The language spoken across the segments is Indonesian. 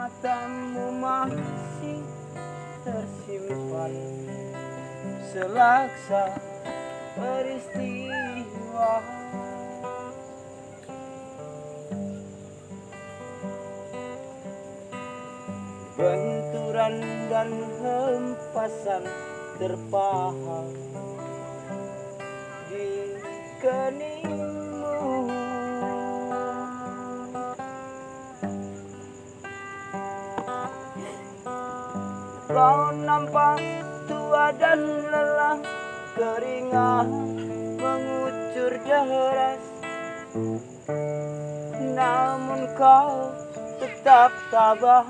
matamu masih tersimpan selaksa peristiwa. Benturan dan hempasan terpahat di keningmu. Kau nampak tua dan lelah, keringat mengucur deras, namun kau tetap tabah.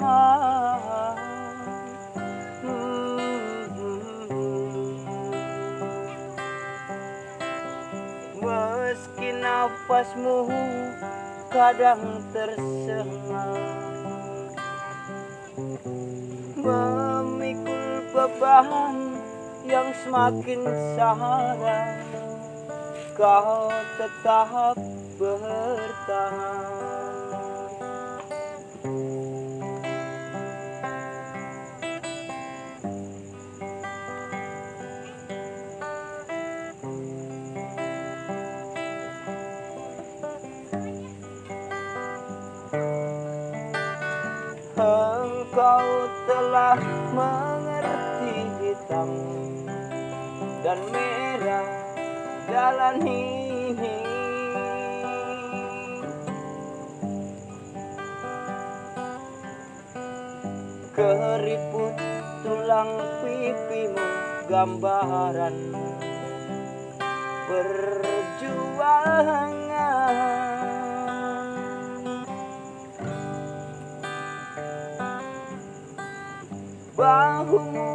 Meski nafasmu kadang tersengat, memikul beban yang semakin sahara, kau tetap bertahan. Engkau telah mengerti hitam dan merah jalan ini. Keriput tulang pipimu gambaran perjuangan. Bahumu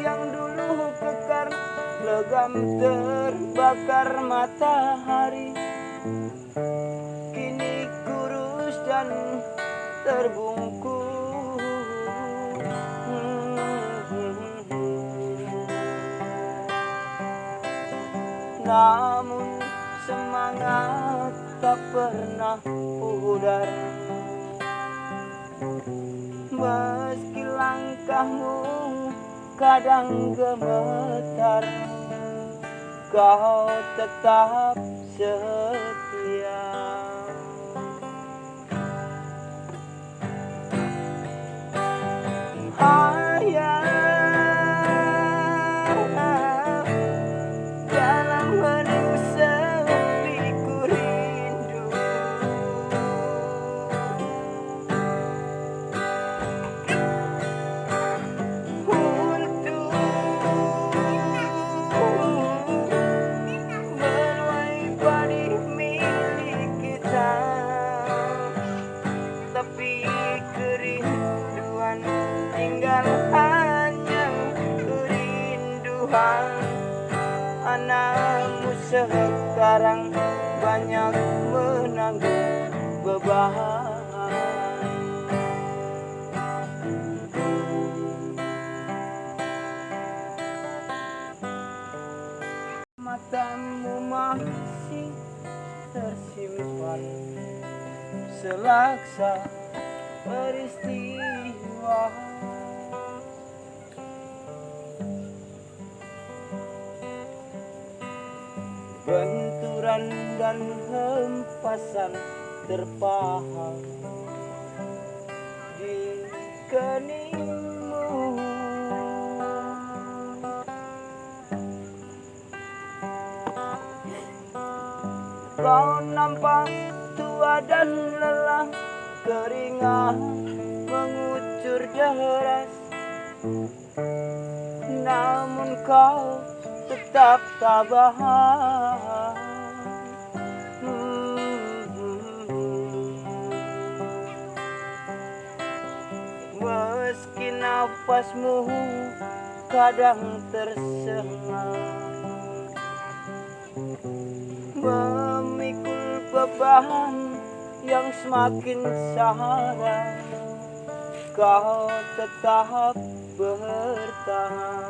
yang dulu kekar, legam terbakar matahari, kini kurus dan terbungkus. Namun semangat tak pernah pudar, meski langkahmu kadang gemetar, kau tetap setia. Dalam hening sepi ku rindu, untuk menuai padi milik kita, tapi kerinduan tinggal hanya kerinduan. Anakmu sekarang banyak menanggung beban. Matamu masih tersimpan selaksa peristiwa. Benturan dan hempasan terpahat di keningmu. Kau nampak tua dan lelah, keringat mengucur deras, namun kau tetap tabah. Meski nafasmu kadang tersengat, memikul beban yang semakin sahara, kau tetap bertahan.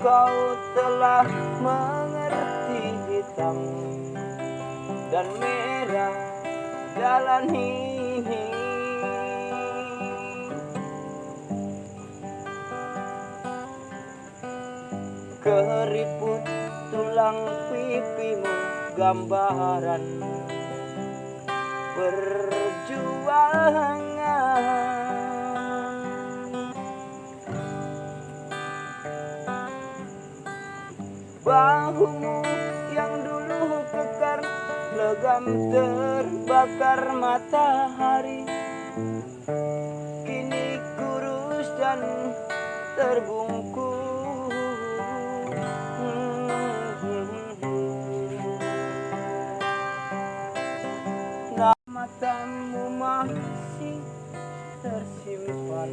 kau telah mengerti hitam dan merah jalan ini. Keriput tulang pipimu gambaran perjuangan. Bahumu yang dulu kekar legam terbakar matahari, kini kurus dan terbungkus. Matamu masih tersimpan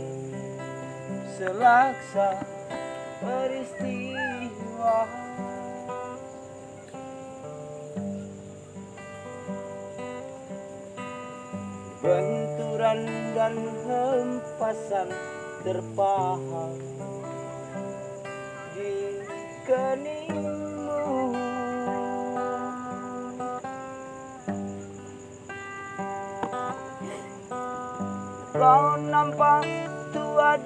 selaksa peristiwa. Benturan dan hempasan terpahat di keningmu. Kau nampak tua